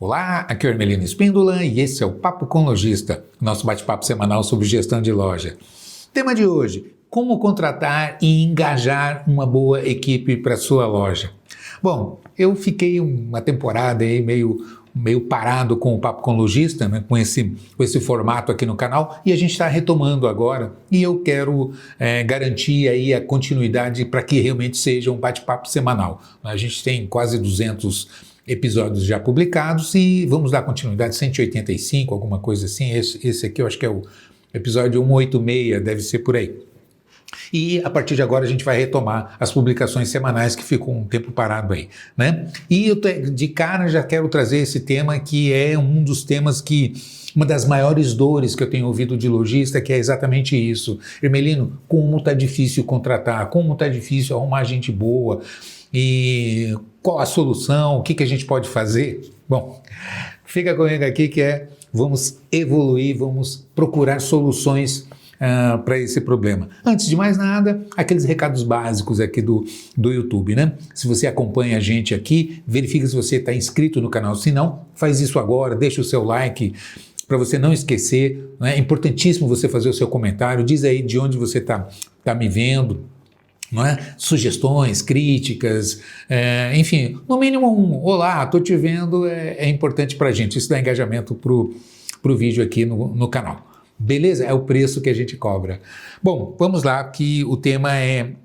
Olá, aqui é o Hermelino Espíndola e esse é o Papo com Lojista, nosso bate-papo semanal sobre gestão de loja. Tema de hoje, como contratar e engajar uma boa equipe para sua loja. Bom, eu fiquei uma temporada aí meio parado com o Papo com Lojista, né, com esse formato aqui no canal, e a gente está retomando agora, e eu quero garantir aí a continuidade para que realmente seja um bate-papo semanal. A gente tem quase 200 episódios já publicados e vamos dar continuidade, 185, alguma coisa assim. Esse aqui eu acho que é o episódio 186, deve ser por aí. E a partir de agora a gente vai retomar as publicações semanais que ficou um tempo parado aí, né? E eu de cara já quero trazer esse tema que é um dos temas que uma das maiores dores que eu tenho ouvido de lojista, que é exatamente isso. Hermelino, como está difícil contratar, como está difícil arrumar gente boa e qual a solução, o que a gente pode fazer? Bom, fica comigo aqui vamos evoluir, vamos procurar soluções para esse problema. Antes de mais nada, aqueles recados básicos aqui do YouTube, né? Se você acompanha a gente aqui, verifica se você está inscrito no canal. Se não, faz isso agora, deixa o seu like para você não esquecer. Né? É importantíssimo você fazer o seu comentário, diz aí de onde você tá me vendo. Não é? Sugestões, críticas, enfim, no mínimo olá, estou te vendo, é importante para a gente, isso dá engajamento para o vídeo aqui no canal. Beleza? É o preço que a gente cobra. Bom, vamos lá, que o tema é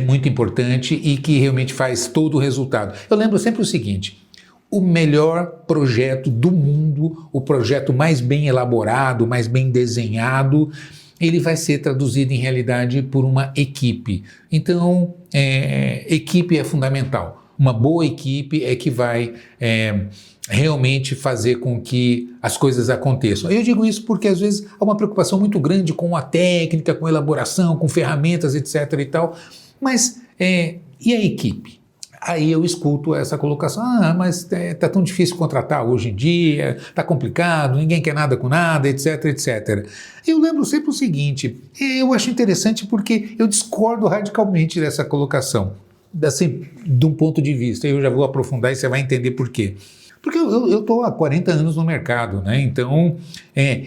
muito importante e que realmente faz todo o resultado. Eu lembro sempre o seguinte, o melhor projeto do mundo, o projeto mais bem elaborado, mais bem desenhado, ele vai ser traduzido em realidade por uma equipe. Então, equipe é fundamental. Uma boa equipe é que vai realmente fazer com que as coisas aconteçam. Eu digo isso porque às vezes há uma preocupação muito grande com a técnica, com a elaboração, com ferramentas, etc. e tal. Mas, e a equipe? Aí eu escuto essa colocação, mas está tão difícil contratar hoje em dia, está complicado, ninguém quer nada com nada, etc, etc. Eu lembro sempre o seguinte, eu acho interessante porque eu discordo radicalmente dessa colocação, assim, de um ponto de vista, eu já vou aprofundar e você vai entender por quê. Porque eu estou há 40 anos no mercado, né? Então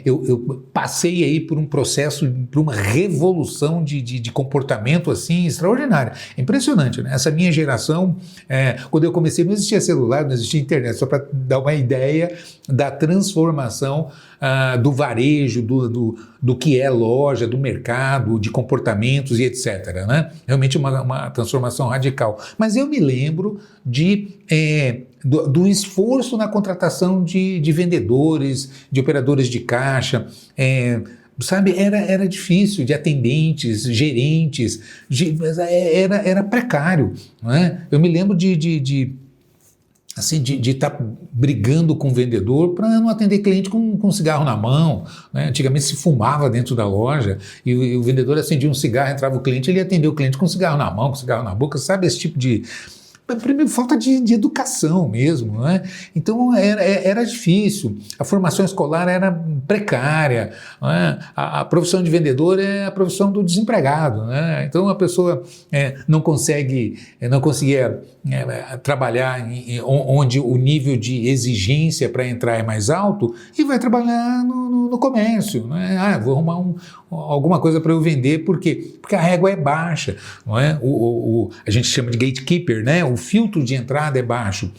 eu passei aí por um processo, por uma revolução de comportamento assim extraordinária. Impressionante, né? Essa minha geração, quando eu comecei não existia celular, não existia internet, só para dar uma ideia da transformação do varejo, do que é loja, do mercado, de comportamentos e etc. Né? Realmente uma transformação radical. Mas eu me lembro do esforço na contratação de vendedores, de operadores de caixa, sabe, era difícil, de atendentes, gerentes, era precário. Não é? Eu me lembro de estar brigando com o vendedor para não atender cliente com cigarro na mão. Né? Antigamente se fumava dentro da loja e o vendedor acendia um cigarro, entrava o cliente, ele ia atender o cliente com cigarro na mão, com cigarro na boca, sabe, esse tipo de... Primeiro, falta de educação mesmo, né? Então era difícil, a formação escolar era precária, né? A profissão de vendedor é a profissão do desempregado, né? Então a pessoa não conseguia trabalhar onde o nível de exigência para entrar é mais alto e vai trabalhar no comércio, né? Vou arrumar alguma coisa para eu vender, por quê? Porque a régua é baixa, não é? A gente chama de gatekeeper, né? O filtro de entrada é baixo.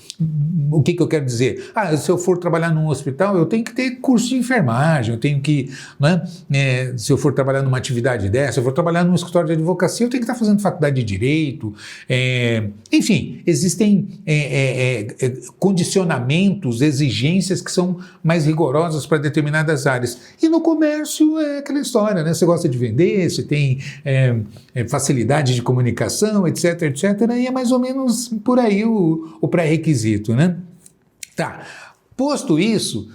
O que eu quero dizer? Se eu for trabalhar num hospital, eu tenho que ter curso de enfermagem, eu tenho que, né? Se eu for trabalhar numa atividade dessa, se eu for trabalhar num escritório de advocacia, eu tenho que estar fazendo faculdade de direito, enfim, existem condicionamentos, exigências que são mais rigorosas para determinadas áreas. E no comércio é aquela história, né? Você gosta de vender, você tem facilidade de comunicação, etc, etc, e é mais ou menos por aí o pré-requisito, né? Tá. Posto isso,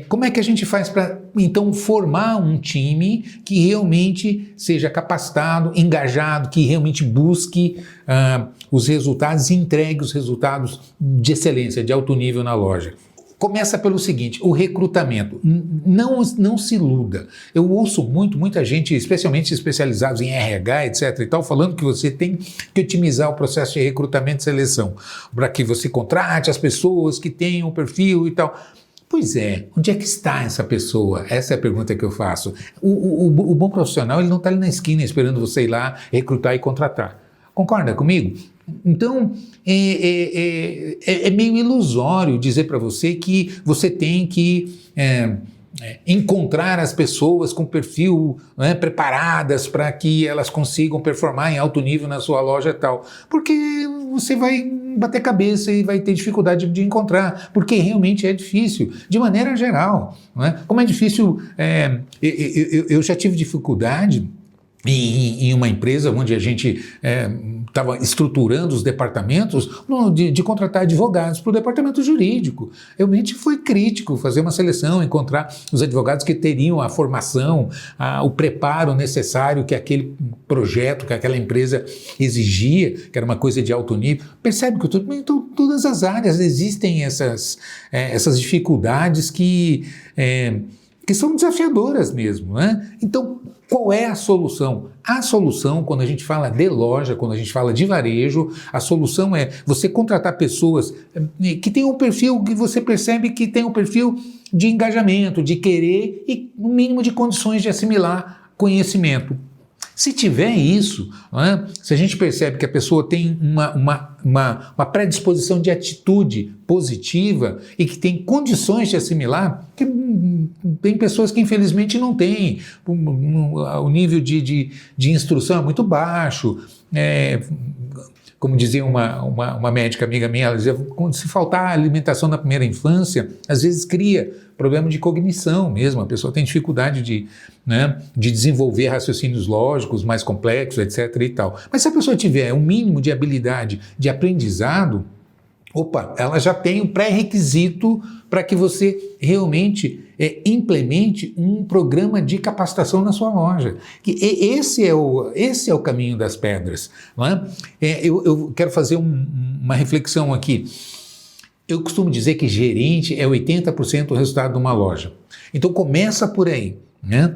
como é que a gente faz para, então, formar um time que realmente seja capacitado, engajado, que realmente busque os resultados e entregue os resultados de excelência, de alto nível na loja? Começa pelo seguinte, o recrutamento. Não se iluda. Eu ouço muita gente, especialmente especializados em RH, etc. e tal, falando que você tem que otimizar o processo de recrutamento e seleção, para que você contrate as pessoas que tenham o perfil e tal. Pois é, onde é que está essa pessoa? Essa é a pergunta que eu faço. O bom profissional, ele não está ali na esquina esperando você ir lá recrutar e contratar. Concorda comigo? Então, é meio ilusório dizer para você que você tem que encontrar as pessoas com perfil, né, preparadas para que elas consigam performar em alto nível na sua loja e tal. Porque você vai bater cabeça e vai ter dificuldade de encontrar, porque realmente é difícil, de maneira geral. Né? Como é difícil, eu já tive dificuldade em uma empresa onde a gente estava estruturando os departamentos de contratar advogados para o departamento jurídico. Realmente foi crítico fazer uma seleção, encontrar os advogados que teriam a formação, o preparo necessário que aquele projeto, que aquela empresa exigia, que era uma coisa de alto nível. Percebe que em todas as áreas existem essas dificuldades que são desafiadoras mesmo, né? Então, qual é a solução? A solução, quando a gente fala de loja, quando a gente fala de varejo, a solução é você contratar pessoas que tenham um perfil que você percebe que tem um perfil de engajamento, de querer e um mínimo de condições de assimilar conhecimento. Se tiver isso, né, se a gente percebe que a pessoa tem uma predisposição de atitude positiva e que tem condições de assimilar, que tem pessoas que infelizmente não têm, o nível de instrução é muito baixo, como dizia uma médica amiga minha, ela dizia, se faltar alimentação na primeira infância, às vezes cria problema de cognição mesmo, a pessoa tem dificuldade de desenvolver raciocínios lógicos mais complexos, etc. e tal. Mas se a pessoa tiver um mínimo de habilidade de aprendizado, ela já tem um pré-requisito para que você realmente implemente um programa de capacitação na sua loja. Esse é o caminho das pedras. Não é? Eu quero fazer uma reflexão aqui. Eu costumo dizer que gerente é 80% do resultado de uma loja. Então começa por aí. Né?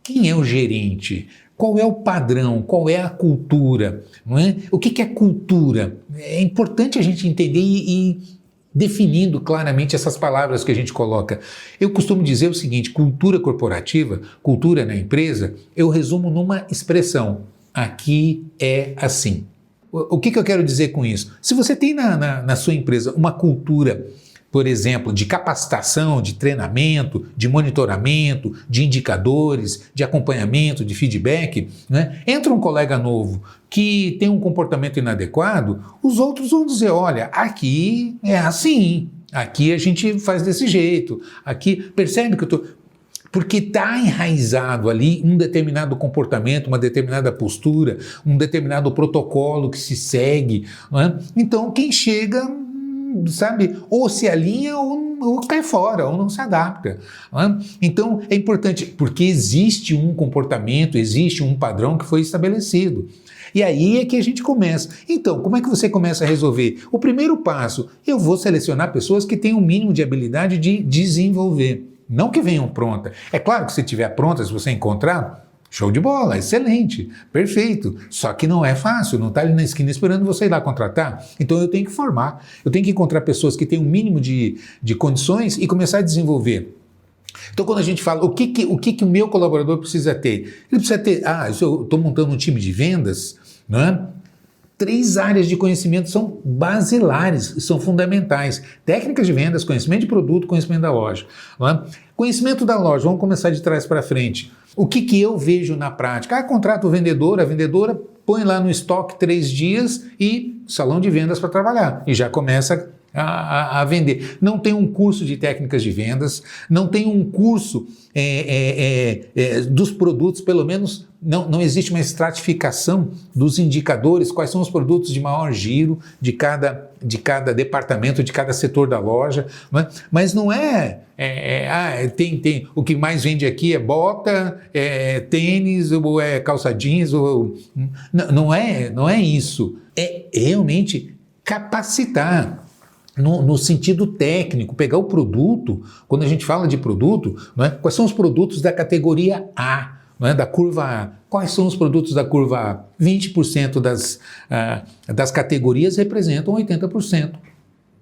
Quem é o gerente? Qual é o padrão? Qual é a cultura? Não é? O que é cultura? É importante a gente entender e definindo claramente essas palavras que a gente coloca. Eu costumo dizer o seguinte, cultura corporativa, cultura na empresa, eu resumo numa expressão, aqui é assim. O que eu quero dizer com isso? Se você tem na sua empresa uma cultura, por exemplo, de capacitação, de treinamento, de monitoramento, de indicadores, de acompanhamento, de feedback, né? Entra um colega novo que tem um comportamento inadequado, os outros vão dizer, olha, aqui é assim, aqui a gente faz desse jeito, aqui, percebe que eu estou... Porque está enraizado ali um determinado comportamento, uma determinada postura, um determinado protocolo que se segue. Não é? Então, quem chega, sabe, ou se alinha ou cai fora, ou não se adapta. Não é? Então, é importante, porque existe um comportamento, existe um padrão que foi estabelecido. E aí é que a gente começa. Então, como é que você começa a resolver? O primeiro passo, eu vou selecionar pessoas que têm um mínimo de habilidade de desenvolver. Não que venham pronta. É claro que se estiver pronta, se você encontrar, show de bola, excelente, perfeito. Só que não é fácil, não está ali na esquina esperando você ir lá contratar. Então eu tenho que formar, eu tenho que encontrar pessoas que têm um mínimo de condições e começar a desenvolver. Então quando a gente fala, o que o meu colaborador precisa ter? Ele precisa ter, eu estou montando um time de vendas, não é? 3 áreas de conhecimento são basilares, são fundamentais. Técnicas de vendas, conhecimento de produto, conhecimento da loja. Não é? Conhecimento da loja, vamos começar de trás para frente. O que eu vejo na prática? Contrata o vendedor, a vendedora põe lá no estoque 3 dias e salão de vendas para trabalhar. E já começa a vender. Não tem um curso de técnicas de vendas, não tem um curso dos produtos, pelo menos não existe uma estratificação dos indicadores, quais são os produtos de maior giro de cada departamento, de cada setor da loja, não é? Mas não tem o que mais vende aqui é bota, tênis, ou é calça jeans, não é isso, é realmente capacitar. no sentido técnico, pegar o produto, quando a gente fala de produto, não é? Quais são os produtos da categoria A, não é? Da curva A. Quais são os produtos da curva A? 20% das categorias representam 80%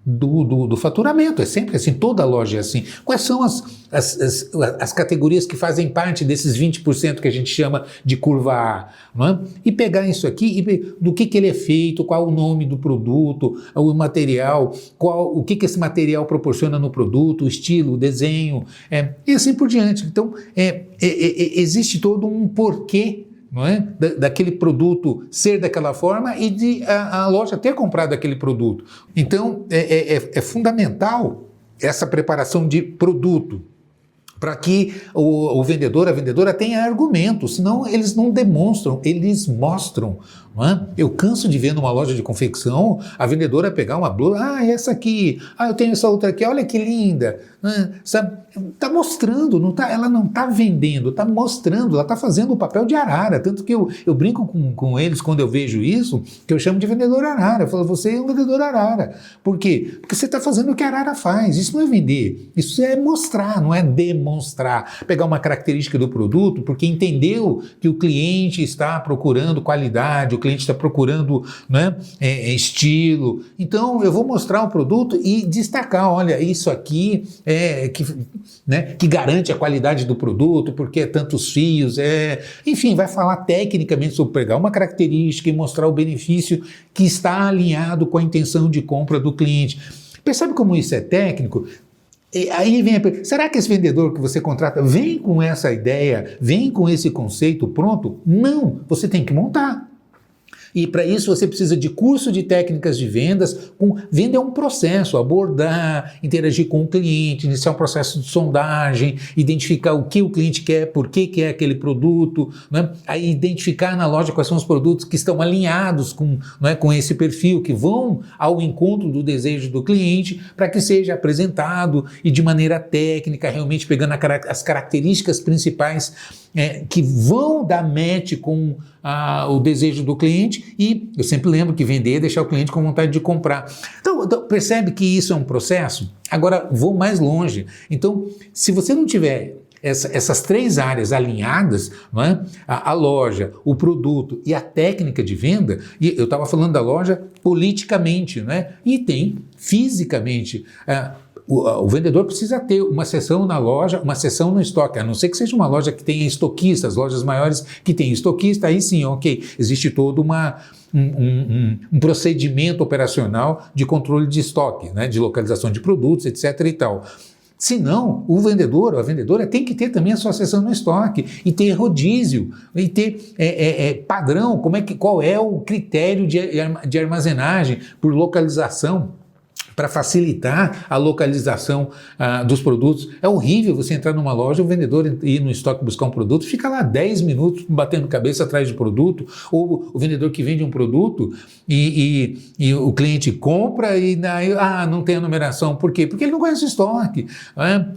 do faturamento. É sempre assim, toda loja é assim. Quais são as categorias que fazem parte desses 20% que a gente chama de curva A? Não é? E pegar isso aqui e ver do que ele é feito, qual o nome do produto, o material, o que esse material proporciona no produto, o estilo, o desenho, e assim por diante. Então, existe todo um porquê, não é? Daquele produto ser daquela forma e de a loja ter comprado aquele produto. Então, é fundamental essa preparação de produto para que o vendedor, a vendedora tenha argumentos, senão eles não demonstram, eles mostram. Não é? Eu canso de ver numa loja de confecção a vendedora pegar uma blusa, essa aqui, eu tenho essa outra aqui, olha que linda. Está mostrando, ela não está vendendo, está mostrando, ela está fazendo o papel de arara. Tanto que eu brinco com eles quando eu vejo isso, que eu chamo de vendedor arara. Eu falo, você é um vendedor arara. Por quê? Porque você está fazendo o que a arara faz. Isso não é vender, isso é mostrar, não é demonstrar. Pegar uma característica do produto, porque entendeu que o cliente está procurando qualidade, o cliente está procurando, né, estilo. Então, eu vou mostrar o produto e destacar, olha, isso aqui que garante a qualidade do produto, porque é tantos fios, enfim, vai falar tecnicamente sobre pegar uma característica e mostrar o benefício que está alinhado com a intenção de compra do cliente. Percebe como isso é técnico? E aí vem a pergunta, será que esse vendedor que você contrata vem com essa ideia, vem com esse conceito pronto? Não, você tem que montar. E para isso você precisa de curso de técnicas de vendas. Venda é um processo, abordar, interagir com o cliente, iniciar um processo de sondagem, identificar o que o cliente quer, por que quer aquele produto, né? Aí identificar na loja quais são os produtos que estão alinhados com esse perfil, que vão ao encontro do desejo do cliente, para que seja apresentado e de maneira técnica, realmente pegando as características principais que vão dar match com o desejo do cliente, e eu sempre lembro que vender é deixar o cliente com vontade de comprar. Então percebe que isso é um processo? Agora vou mais longe. Então, se você não tiver essas três áreas alinhadas, não é? A loja, o produto e a técnica de venda, e eu estava falando da loja politicamente, né? E tem fisicamente. O vendedor precisa ter uma seção na loja, uma seção no estoque, a não ser que seja uma loja que tenha estoquistas, lojas maiores que tem estoquista, aí sim, ok, existe todo um procedimento operacional de controle de estoque, né, de localização de produtos, etc. e tal. Se não, o vendedor ou a vendedora tem que ter também a sua seção no estoque e ter rodízio, e ter padrão, qual é o critério de armazenagem por localização, para facilitar a localização dos produtos. É horrível você entrar numa loja, o vendedor ir no estoque buscar um produto, fica lá 10 minutos batendo cabeça atrás de produto, ou o vendedor que vende um produto e o cliente compra e não tem a numeração. Por quê? Porque ele não conhece o estoque.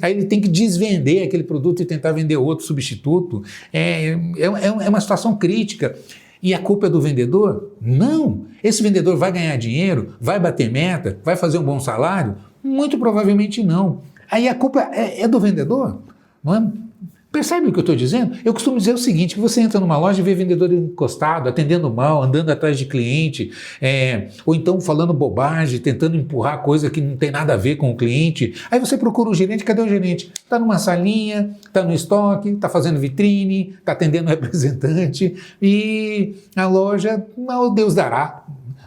Aí ele tem que desvender aquele produto e tentar vender outro substituto. É uma situação crítica. E a culpa é do vendedor? Não! Esse vendedor vai ganhar dinheiro? Vai bater meta? Vai fazer um bom salário? Muito provavelmente não. Aí a culpa é do vendedor? Não é? Percebe o que eu estou dizendo? Eu costumo dizer o seguinte, que você entra numa loja e vê vendedor encostado, atendendo mal, andando atrás de cliente, ou então falando bobagem, tentando empurrar coisa que não tem nada a ver com o cliente. Aí você procura o gerente, cadê o gerente? Está numa salinha, está no estoque, está fazendo vitrine, está atendendo o representante e a loja, Deus dará.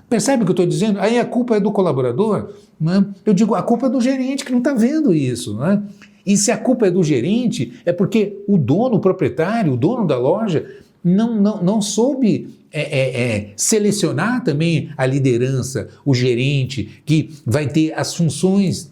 Percebe o que eu estou dizendo? Aí a culpa é do colaborador? Não é? Eu digo, a culpa é do gerente que não está vendo isso, não é? E se a culpa é do gerente, é porque o dono, o proprietário, o dono da loja não soube selecionar também a liderança, o gerente, que vai ter as funções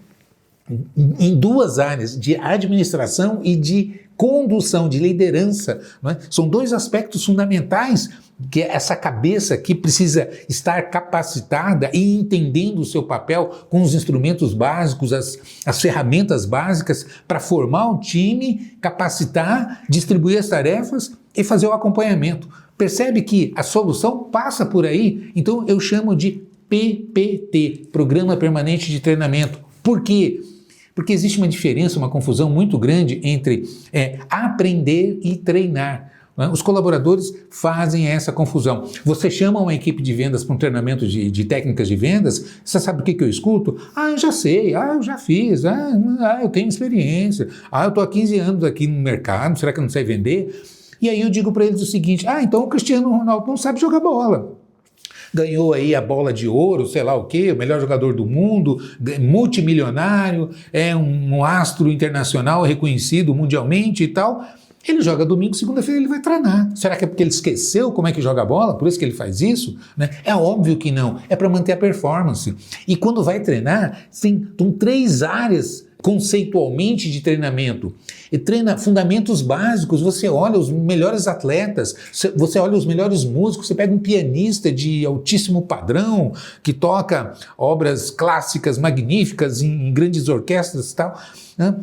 em duas áreas, de administração e de condução, de liderança. Não é? São dois aspectos fundamentais, que é essa cabeça que precisa estar capacitada e entendendo o seu papel com os instrumentos básicos, as ferramentas básicas para formar o time, capacitar, distribuir as tarefas e fazer o acompanhamento. Percebe que a solução passa por aí? Então eu chamo de PPT, Programa Permanente de Treinamento. Por quê? Porque existe uma diferença, uma confusão muito grande entre aprender e treinar. Os colaboradores fazem essa confusão. Você chama uma equipe de vendas para um treinamento de técnicas de vendas, você sabe o que eu escuto? Eu já sei, eu já fiz, eu tenho experiência, eu estou há 15 anos aqui no mercado, será que eu não sei vender? E aí eu digo para eles o seguinte, então o Cristiano Ronaldo não sabe jogar bola. Ganhou aí a bola de ouro, sei lá o quê, o melhor jogador do mundo, multimilionário, é um astro internacional reconhecido mundialmente e tal. Ele joga domingo, segunda-feira ele vai treinar. Será que é porque ele esqueceu como é que joga a bola? Por isso que ele faz isso? Né? É óbvio que não. É para manter a performance. E quando vai treinar, tem 3 áreas conceitualmente de treinamento. E treina fundamentos básicos, você olha os melhores atletas, você olha os melhores músicos, você pega um pianista de altíssimo padrão, que toca obras clássicas magníficas em grandes orquestras e tal, né?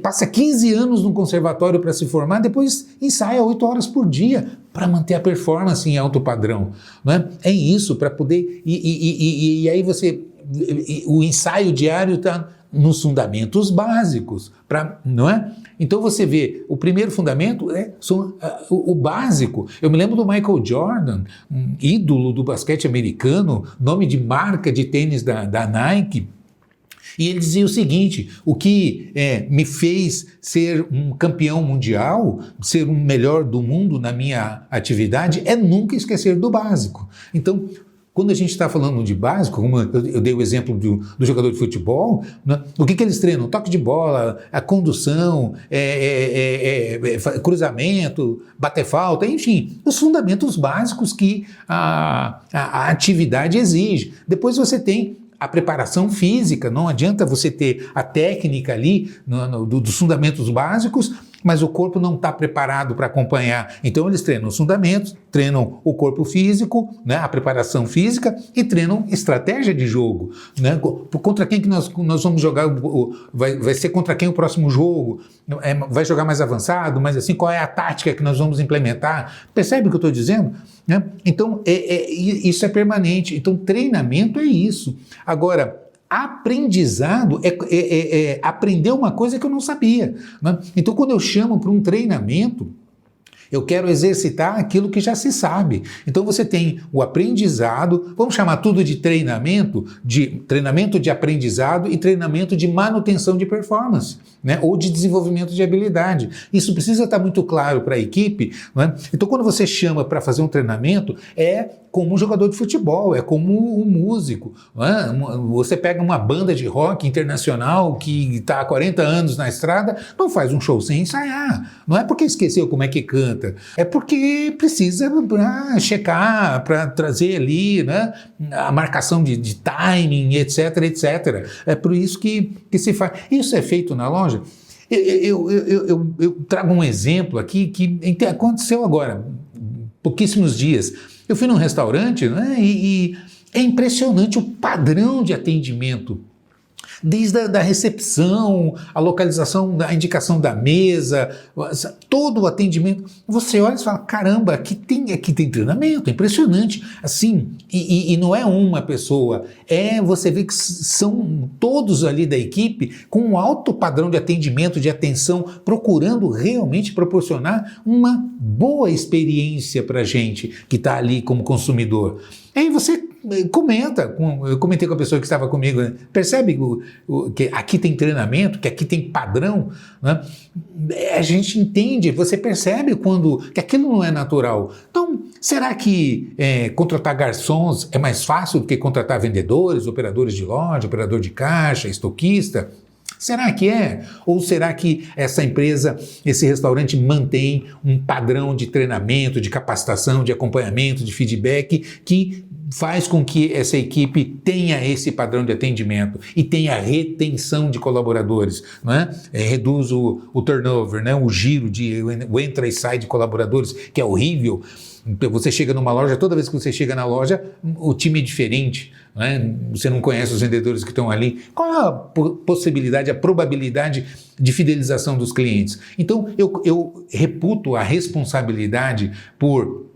Passa 15 anos no conservatório para se formar, depois ensaia 8 horas por dia para manter a performance em alto padrão. Né? É isso, para poder... E aí você... O ensaio diário está nos fundamentos básicos, não é? Então você vê, o primeiro fundamento é o básico. Eu me lembro do Michael Jordan, um ídolo do basquete americano, nome de marca de tênis da Nike, e ele dizia o seguinte, o que me fez ser um campeão mundial, ser o melhor do mundo na minha atividade, é nunca esquecer do básico. Então, quando a gente está falando de básico, como eu dei o exemplo do jogador de futebol, né, o que eles treinam? Toque de bola, a condução, cruzamento, bater falta, enfim, os fundamentos básicos que a atividade exige. Depois você tem a preparação física, não adianta você ter a técnica ali dos fundamentos básicos, mas o corpo não está preparado para acompanhar. Então eles treinam os fundamentos, treinam o corpo físico, né, a preparação física e treinam estratégia de jogo. Né? Contra quem que nós vamos jogar, vai ser contra quem o próximo jogo? Vai jogar mais avançado, mas assim, qual é a tática que nós vamos implementar? Percebe o que eu estou dizendo? Né? Então, isso é permanente. Então, treinamento é isso. Agora, aprendizado é aprender uma coisa que eu não sabia. Né? Então, quando eu chamo para um treinamento, eu quero exercitar aquilo que já se sabe. Então você tem o aprendizado, vamos chamar tudo de treinamento de aprendizado e treinamento de manutenção de performance, né? Ou de desenvolvimento de habilidade. Isso precisa estar muito claro para a equipe. Né? Então quando você chama para fazer um treinamento, é como um jogador de futebol, é como um músico. Né? Você pega uma banda de rock internacional que está há 40 anos na estrada, não faz um show sem ensaiar. Não é porque esqueceu como é que canta, é porque precisa checar, para trazer ali, né, a marcação de timing, etc, etc. É por isso que se faz. Isso é feito na loja. Eu trago um exemplo aqui que aconteceu agora, pouquíssimos dias. Eu fui num restaurante, né, e é impressionante o padrão de atendimento. Desde a recepção, a localização, a indicação da mesa, todo o atendimento. Você olha e fala, caramba, aqui tem treinamento, é impressionante. Assim, e não é uma pessoa, você vê que são todos ali da equipe com um alto padrão de atendimento, de atenção, procurando realmente proporcionar uma boa experiência para a gente que está ali como consumidor. Aí você comenta, eu comentei com a pessoa que estava comigo, né? Percebe que aqui tem treinamento, que aqui tem padrão, né? A gente entende, você percebe que aquilo não é natural. Então, será que contratar garçons é mais fácil do que contratar vendedores, operadores de loja, operador de caixa, estoquista? Será que é? Ou será que essa empresa, esse restaurante mantém um padrão de treinamento, de capacitação, de acompanhamento, de feedback que faz com que essa equipe tenha esse padrão de atendimento e tenha retenção de colaboradores, não é? Reduz o turnover, né? O giro, o entra e sai de colaboradores, que é horrível. Então, você chega numa loja, toda vez que você chega na loja, o time é diferente, né? Você não conhece os vendedores que estão ali. Qual é a possibilidade, a probabilidade de fidelização dos clientes? Então, eu reputo a responsabilidade por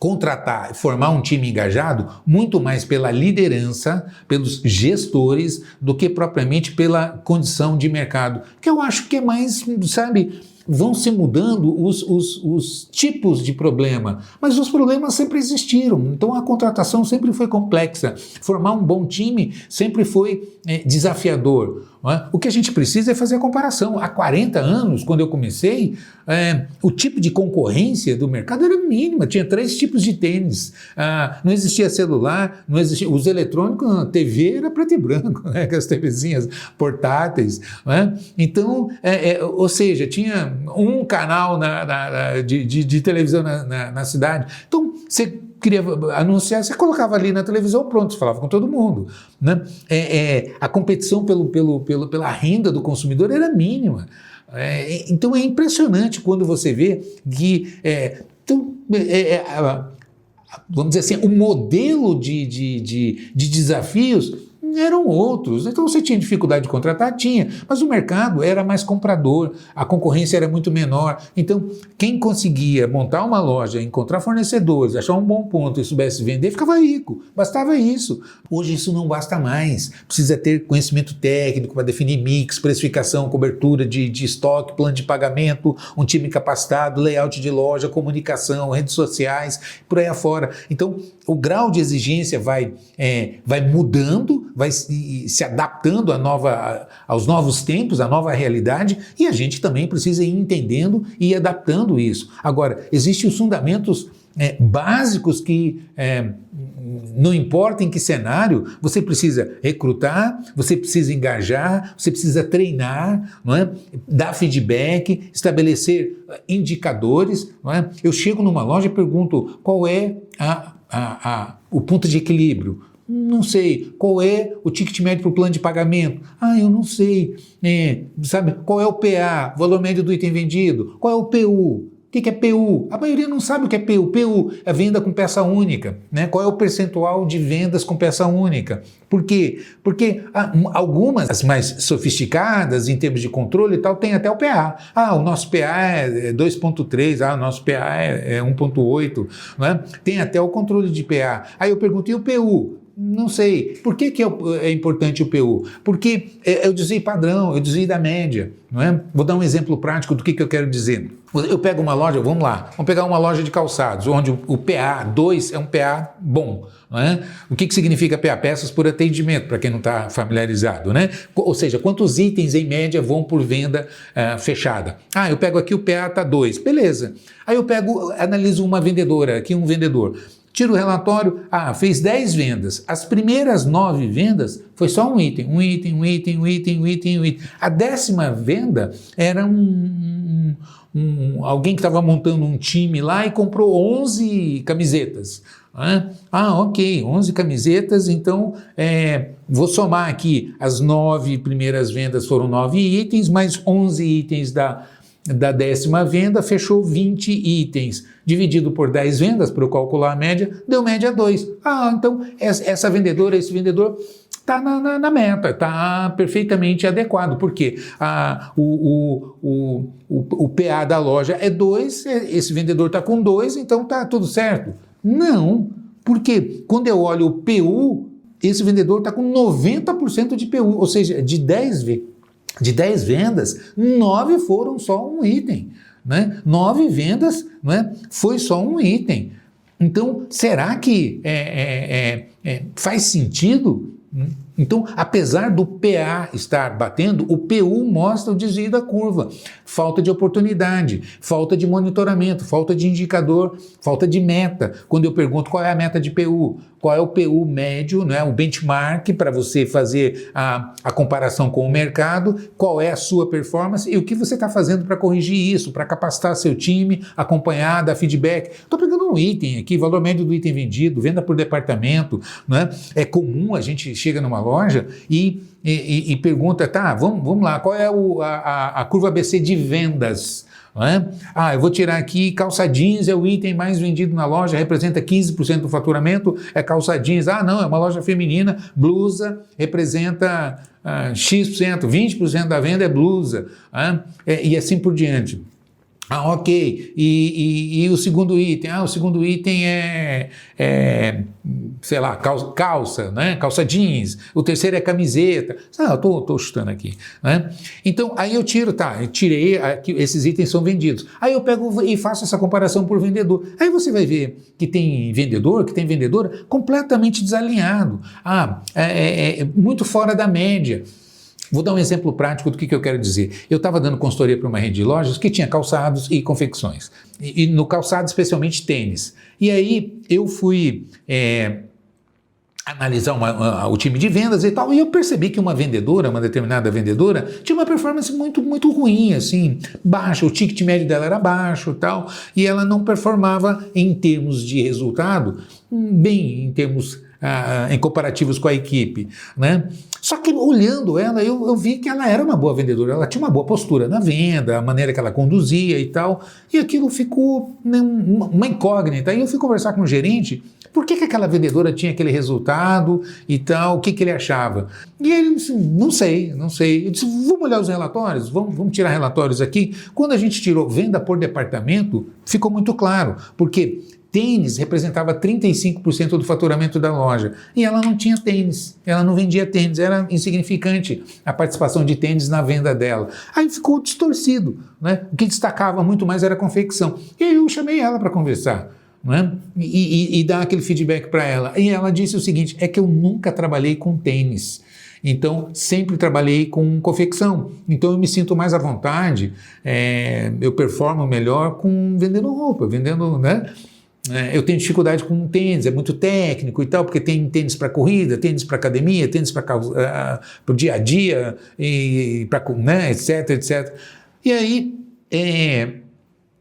contratar, formar um time engajado muito mais pela liderança, pelos gestores, do que propriamente pela condição de mercado, que eu acho que é mais, sabe, vão se mudando os tipos de problema, mas os problemas sempre existiram, então a contratação sempre foi complexa, formar um bom time sempre foi desafiador. Não é? O que a gente precisa é fazer a comparação. Há 40 anos, quando eu comecei, o tipo de concorrência do mercado era mínima, tinha 3 tipos de tênis, não existia celular, não existia, os eletrônicos, a TV era preto e branco, né? Aquelas TVzinhas portáteis. Não é? Então, ou seja, tinha um canal de televisão na cidade. Então, você queria anunciar, você colocava ali na televisão, pronto, você falava com todo mundo. Né? A competição pela renda do consumidor era mínima. Então é impressionante quando você vê que, vamos dizer assim, o modelo de desafios eram outros. Então você tinha dificuldade de contratar? Tinha, mas o mercado era mais comprador, a concorrência era muito menor. Então quem conseguia montar uma loja, encontrar fornecedores, achar um bom ponto e soubesse vender, ficava rico, bastava isso. Hoje isso não basta mais, precisa ter conhecimento técnico para definir mix, precificação, cobertura de estoque, plano de pagamento, um time capacitado, layout de loja, comunicação, redes sociais, por aí afora. Então o grau de exigência vai mudando, vai se adaptando aos novos tempos, à nova realidade, e a gente também precisa ir entendendo e adaptando isso. Agora, existem os fundamentos básicos que, não importa em que cenário, você precisa recrutar, você precisa engajar, você precisa treinar, não é? Dar feedback, estabelecer indicadores. Não é? Eu chego numa loja e pergunto qual é o ponto de equilíbrio. Não sei. Qual é o ticket médio para o plano de pagamento? Eu não sei. Sabe? Qual é o PA, valor médio do item vendido? Qual é o PU? O que é PU? A maioria não sabe o que é PU. PU é venda com peça única. Né? Qual é o percentual de vendas com peça única? Por quê? Porque algumas, as mais sofisticadas em termos de controle e tal, tem até o PA. O nosso PA é 2.3, o nosso PA é 1.8. Né? Tem até o controle de PA. Aí eu pergunto, e o PU? Não sei. Por que é importante o PU? Porque é o desvio padrão, é o desvio da média. Não é? Vou dar um exemplo prático do que eu quero dizer. Eu pego uma loja, vamos pegar uma loja de calçados, onde o PA 2 é um PA bom. Não é? O que significa PA? Peças por atendimento, para quem não está familiarizado. Né? Ou seja, quantos itens em média vão por venda fechada? Eu pego aqui o PA está 2, beleza. Aí eu analiso uma vendedora, aqui um vendedor. Tiro o relatório, fez 10 vendas. As primeiras 9 vendas foi só um item. A 10ª venda era alguém que estava montando um time lá e comprou 11 camisetas. Ok, 11 camisetas, então vou somar aqui, as 9 primeiras vendas foram 9 itens, mais 11 itens da 10ª venda, fechou 20 itens. Dividido por 10 vendas, para eu calcular a média, deu média 2. Então esse vendedor está na meta, está perfeitamente adequado. Por quê? O PA da loja é 2, esse vendedor está com 2, então está tudo certo. Não, porque quando eu olho o PU, esse vendedor está com 90% de PU, ou seja, de 10 vendas, 9 foram só um item. Né? 9 vendas, né? Foi só um item. Então, será que faz sentido? Então, apesar do PA estar batendo, o PU mostra o desvio da curva. Falta de oportunidade, falta de monitoramento, falta de indicador, falta de meta. Quando eu pergunto qual é a meta de PU, qual é o PU médio, né, o benchmark para você fazer a comparação com o mercado, qual é a sua performance e o que você está fazendo para corrigir isso, para capacitar seu time, acompanhar, dar feedback. Estou pegando um item aqui, valor médio do item vendido, venda por departamento. Né? É comum, a gente chega numa loja e pergunta, vamos lá, qual é a curva ABC de vendas? Não é? Eu vou tirar aqui, calça jeans é o item mais vendido na loja, representa 15% do faturamento, é calça jeans. Não, é uma loja feminina, blusa representa X%, 20% da venda é blusa, e assim por diante. Ah, ok. E o segundo item? Ah, o segundo item sei lá, calça, né? Calça jeans. O terceiro é camiseta. Ah, eu tô chutando aqui, né? Então, aí eu tirei, aqui, esses itens são vendidos. Aí eu pego e faço essa comparação por vendedor. Aí você vai ver que tem vendedor, que tem vendedora completamente desalinhado. Muito fora da média. Vou dar um exemplo prático do que eu quero dizer. Eu estava dando consultoria para uma rede de lojas que tinha calçados e confecções. E no calçado, especialmente tênis. E aí eu fui analisar o time de vendas e tal, e eu percebi que uma determinada vendedora, tinha uma performance muito, muito ruim, assim, baixa, o ticket médio dela era baixo e tal, e ela não performava em termos de resultado, bem em termos em comparativos com a equipe, né? Só que olhando ela, eu vi que ela era uma boa vendedora, ela tinha uma boa postura na venda, a maneira que ela conduzia e tal, e aquilo ficou uma incógnita. Aí eu fui conversar com o gerente, por que aquela vendedora tinha aquele resultado e tal, o que ele achava? E ele disse, não sei. Eu disse, vamos olhar os relatórios, vamos tirar relatórios aqui. Quando a gente tirou venda por departamento, ficou muito claro, porque tênis representava 35% do faturamento da loja e ela não tinha tênis, ela não vendia tênis, era insignificante a participação de tênis na venda dela. Aí ficou distorcido, né? O que destacava muito mais era a confecção. E aí eu chamei ela para conversar, né? E dar aquele feedback para ela. E ela disse o seguinte, é que eu nunca trabalhei com tênis. Então, sempre trabalhei com confecção. Então, eu me sinto mais à vontade, eu performo melhor vendendo roupa, né? Eu tenho dificuldade com tênis, é muito técnico e tal, porque tem tênis para corrida, tênis para academia, tênis para o dia a dia, né, etc. E aí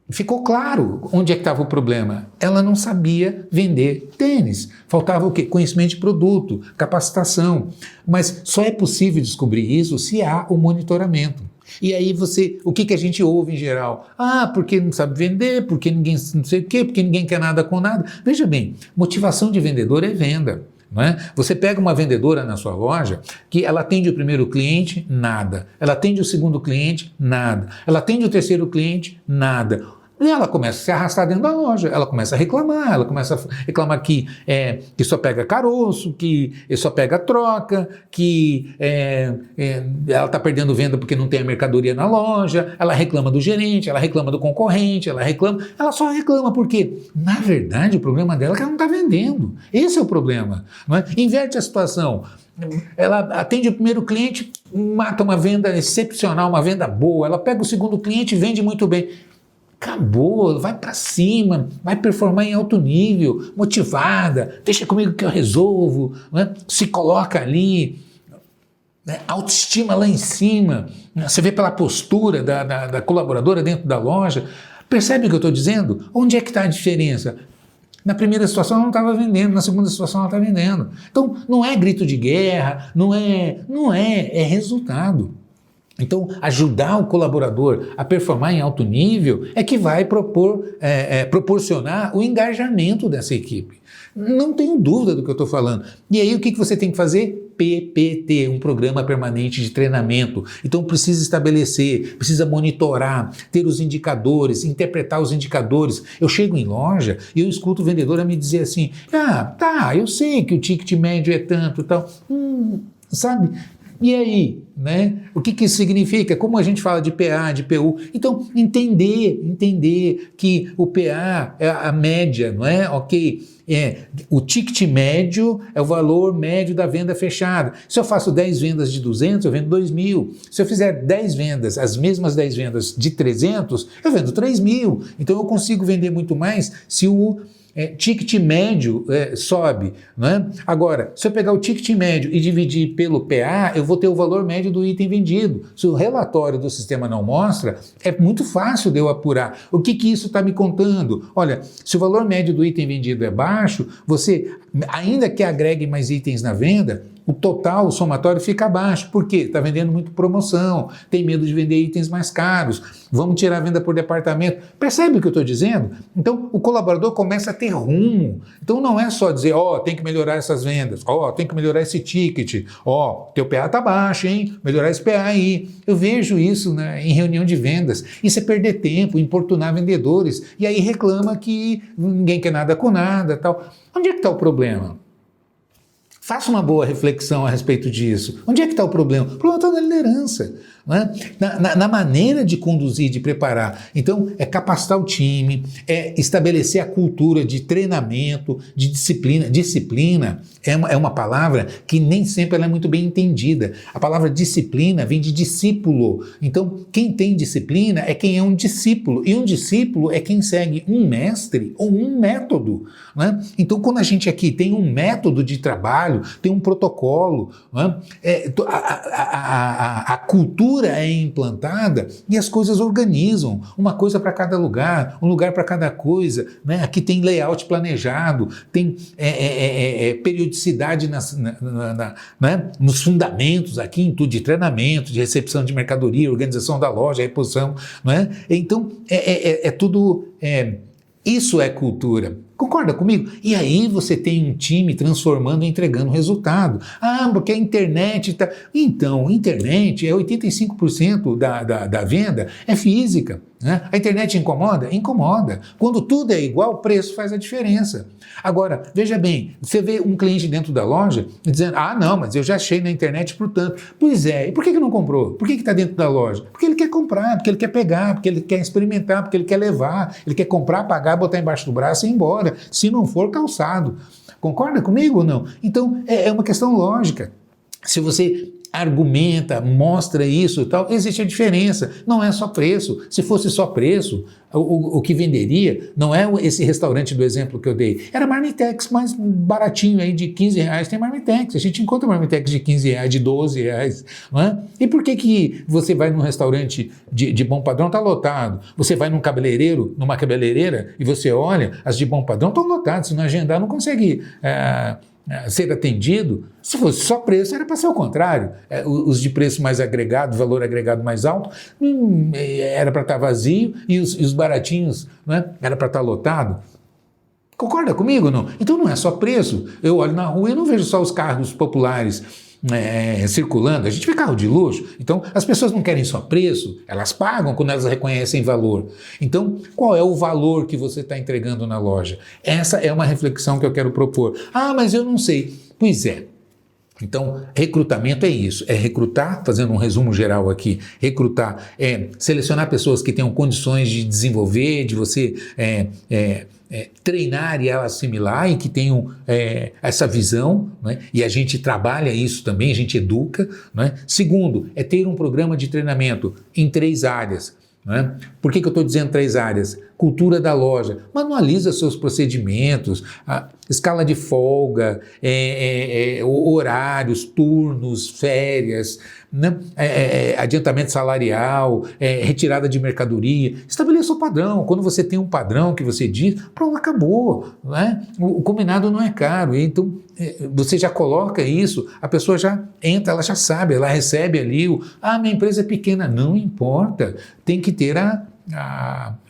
ficou claro onde é que estava o problema. Ela não sabia vender tênis. Faltava o quê? Conhecimento de produto, capacitação. Mas só é possível descobrir isso se há o monitoramento. E aí o que a gente ouve em geral? Ah, porque não sabe vender, porque ninguém não sei o quê, porque ninguém quer nada com nada. Veja bem, motivação de vendedor é venda. Não é? Você pega uma vendedora na sua loja que ela atende o primeiro cliente, nada. Ela atende o segundo cliente, nada. Ela atende o terceiro cliente, nada. E ela começa a se arrastar dentro da loja, ela começa a reclamar que só pega caroço, que só pega troca, que ela está perdendo venda porque não tem a mercadoria na loja, ela reclama do gerente, ela reclama do concorrente, ela só reclama porque, na verdade, o problema dela é que ela não está vendendo. Esse é o problema. Não é? Inverte a situação. Ela atende o primeiro cliente, mata uma venda excepcional, uma venda boa, ela pega o segundo cliente e vende muito bem. Acabou, vai para cima, vai performar em alto nível, motivada, deixa comigo que eu resolvo, né? Se coloca ali, né? Autoestima lá em cima, você vê pela postura da colaboradora dentro da loja, percebe o que eu estou dizendo? Onde é que está a diferença? Na primeira situação ela não estava vendendo, na segunda situação ela está vendendo. Então não é grito de guerra, é resultado. Então, ajudar o colaborador a performar em alto nível é que vai proporcionar o engajamento dessa equipe. Não tenho dúvida do que eu estou falando. E aí, o que você tem que fazer? PPT, um programa permanente de treinamento. Então, precisa estabelecer, precisa monitorar, ter os indicadores, interpretar os indicadores. Eu chego em loja e eu escuto o vendedor a me dizer assim, eu sei que o ticket médio é tanto e tal. Sabe? E aí, né? O que isso significa? Como a gente fala de PA, de PU? Então, entender que o PA é a média, não é? Ok, o ticket médio é o valor médio da venda fechada. Se eu faço 10 vendas de 200, eu vendo 2.000. Se eu fizer 10 vendas, as mesmas 10 vendas de 300, eu vendo 3.000. Então, eu consigo vender muito mais se o ticket médio sobe, né? Agora, se eu pegar o ticket médio e dividir pelo PA, eu vou ter o valor médio do item vendido. Se o relatório do sistema não mostra, é muito fácil de eu apurar. O que isso está me contando? Olha, se o valor médio do item vendido é baixo, você, ainda que agregue mais itens na venda, o total, o somatório fica baixo. Por quê? Está vendendo muito promoção, tem medo de vender itens mais caros, vamos tirar a venda por departamento. Percebe o que eu estou dizendo? Então, o colaborador começa a ter rumo. Então não é só dizer, tem que melhorar essas vendas, tem que melhorar esse ticket, teu PA tá baixo, hein? Melhorar esse PA aí. Eu vejo isso, né, em reunião de vendas. Isso é perder tempo, importunar vendedores, e aí reclama que ninguém quer nada com nada, tal. Onde é que está o problema? Faça uma boa reflexão a respeito disso. Onde é que está o problema? O problema está na liderança, né? Na maneira de conduzir, de preparar. Então, é capacitar o time, é estabelecer a cultura de treinamento, de disciplina. Disciplina é uma palavra que nem sempre ela é muito bem entendida. A palavra disciplina vem de discípulo. Então, quem tem disciplina é quem é um discípulo. E um discípulo é quem segue um mestre ou um método, né? Então, quando a gente aqui tem um método de trabalho, tem um protocolo, né? A cultura é implantada e as coisas organizam, uma coisa para cada lugar, um lugar para cada coisa, né? Aqui tem layout planejado, tem periodicidade né? Nos fundamentos aqui, em tudo de treinamento, de recepção de mercadoria, organização da loja, reposição, né? Então tudo, isso é cultura. Concorda comigo? E aí você tem um time transformando e entregando resultado. Porque a internet está... Então, internet é 85% da venda, é física, né? A internet incomoda? Incomoda. Quando tudo é igual, o preço faz a diferença. Agora, veja bem, você vê um cliente dentro da loja dizendo, não, mas eu já achei na internet por tanto. Pois é, e por que não comprou? Por que está dentro da loja? Porque ele quer comprar, porque ele quer pegar, porque ele quer experimentar, porque ele quer levar, ele quer comprar, pagar, botar embaixo do braço e ir embora, se não for calçado. Concorda comigo ou não? Então, é uma questão lógica. Se você argumenta, mostra isso e tal, existe a diferença, não é só preço. Se fosse só preço, o que venderia não é esse restaurante do exemplo que eu dei, era marmitex mais baratinho aí de R$15, tem marmitex, a gente encontra marmitex de R$15, de R$12, não é? E por que você vai num restaurante de bom padrão, tá lotado? Você vai num cabeleireiro, numa cabeleireira, e você olha, as de bom padrão estão lotadas, se não agendar não consegue ser atendido. Se fosse só preço, era para ser o contrário. Os de preço mais agregado, valor agregado mais alto, era para estar vazio, e os baratinhos, né, era para estar lotado. Concorda comigo ou não? Então não é só preço. Eu olho na rua e não vejo só os carros populares circulando, a gente vê carro de luxo, então as pessoas não querem só preço, elas pagam quando elas reconhecem valor. Então, qual é o valor que você está entregando na loja? Essa é uma reflexão que eu quero propor. Mas eu não sei. Pois é. Então, recrutamento é isso, é recrutar, fazendo um resumo geral aqui, recrutar é selecionar pessoas que tenham condições de desenvolver, de você treinar e elas assimilar e que tenham essa visão, né? E a gente trabalha isso também, a gente educa, né? Segundo, é ter um programa de treinamento em 3 áreas. Né? Por que eu estou dizendo 3 áreas? Cultura da loja, manualiza seus procedimentos, escala de folga, horários, turnos, férias, né? Adiantamento salarial, retirada de mercadoria, estabeleça o padrão. Quando você tem um padrão que você diz, pronto, acabou, né? O combinado não é caro, então você já coloca isso, a pessoa já entra, ela já sabe, ela recebe ali minha empresa é pequena, não importa, tem que ter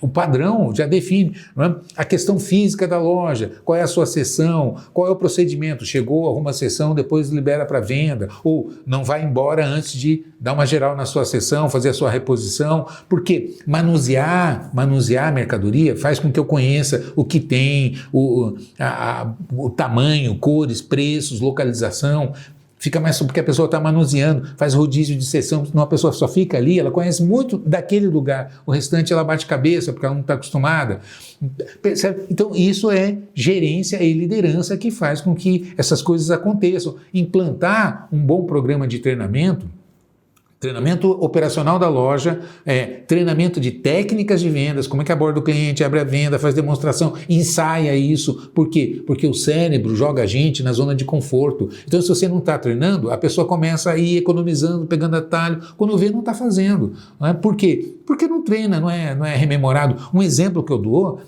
o padrão, já define, não é? A questão física da loja, qual é a sua seção, qual é o procedimento, chegou, arruma a seção, depois libera para venda, ou não vai embora antes de dar uma geral na sua seção, fazer a sua reposição, porque manusear a mercadoria faz com que eu conheça o que tem, o tamanho, cores, preços, localização. Fica mais porque a pessoa está manuseando, faz rodízio de sessão, senão a pessoa só fica ali, ela conhece muito daquele lugar, o restante ela bate cabeça porque ela não está acostumada. Percebe? Então isso é gerência e liderança que faz com que essas coisas aconteçam. Implantar um bom programa de treinamento operacional da loja, treinamento de técnicas de vendas, como é que aborda o cliente, abre a venda, faz demonstração, ensaia isso. Por quê? Porque o cérebro joga a gente na zona de conforto. Então, se você não está treinando, a pessoa começa a ir economizando, pegando atalho, quando vê, não está fazendo. Não é? Por quê? Porque não treina, não é rememorado. Um exemplo que eu dou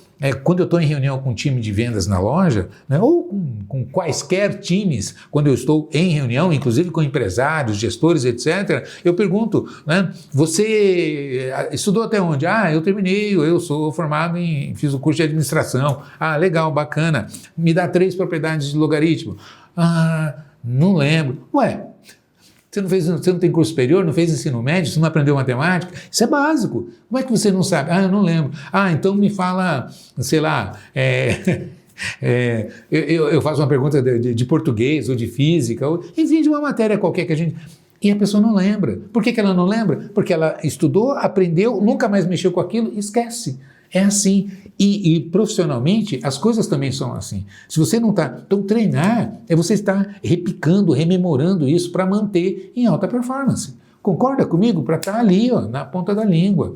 quando eu estou em reunião com um time de vendas na loja, né, ou com quaisquer times, quando eu estou em reunião, inclusive com empresários, gestores, etc., eu pergunto, né? Você estudou até onde? Eu terminei, eu sou formado fiz o curso de administração. Legal, bacana. Me dá 3 propriedades de logaritmo. Não lembro. Ué, você não tem curso superior, não fez ensino médio, você não aprendeu matemática? Isso é básico. Como é que você não sabe? Eu não lembro. Então me fala, sei lá, eu faço uma pergunta de português ou de física, ou enfim, de uma matéria qualquer que a gente... E a pessoa não lembra. Por que ela não lembra? Porque ela estudou, aprendeu, nunca mais mexeu com aquilo e esquece. É assim. E profissionalmente, as coisas também são assim. Se você não está... Então, treinar é você estar repicando, rememorando isso para manter em alta performance. Concorda comigo? Para estar ali, na ponta da língua.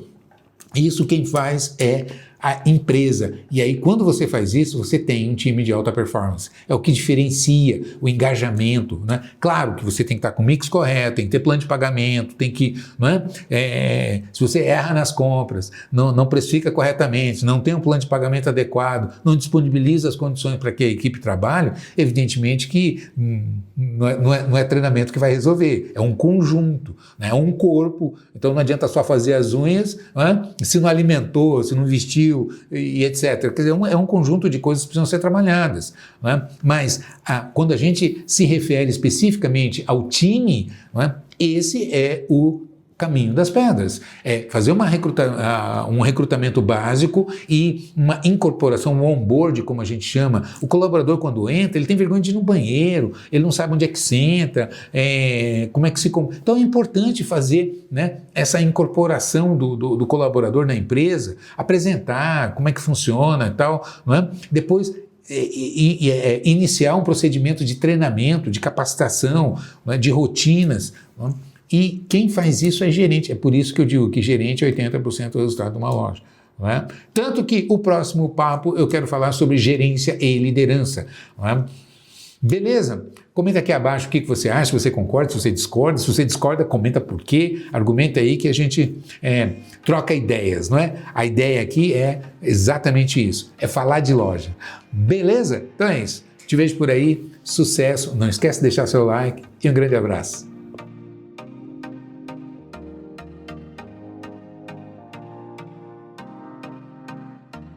Isso quem faz é a empresa. E aí, quando você faz isso, você tem um time de alta performance. É o que diferencia o engajamento, né? Claro que você tem que estar com o mix correto, tem que ter plano de pagamento, tem que... se você erra nas compras, não precifica corretamente, não tem um plano de pagamento adequado, não disponibiliza as condições para que a equipe trabalhe, evidentemente que não é treinamento que vai resolver. É um conjunto, né? É um corpo. Então não adianta só fazer as unhas, se não alimentou, se não vestiu, e etc. Quer dizer, é um conjunto de coisas que precisam ser trabalhadas. Mas quando a gente se refere especificamente ao time, esse é o caminho das pedras. É fazer um recrutamento básico e uma incorporação, um onboard, como a gente chama. O colaborador, quando entra, ele tem vergonha de ir no banheiro, ele não sabe onde é que senta, como é que se... Então é importante fazer, né, essa incorporação do colaborador na empresa, apresentar como é que funciona e tal, depois iniciar um procedimento de treinamento, de capacitação, de rotinas, E quem faz isso é gerente. É por isso que eu digo que gerente é 80% do resultado de uma loja. Tanto que o próximo papo eu quero falar sobre gerência e liderança. Beleza? Comenta aqui abaixo o que você acha, se você concorda, se você discorda. Se você discorda, comenta por quê. Argumenta aí que a gente troca ideias, não é? A ideia aqui é exatamente isso. É falar de loja. Beleza? Então é isso. Te vejo por aí. Sucesso. Não esquece de deixar seu like e um grande abraço.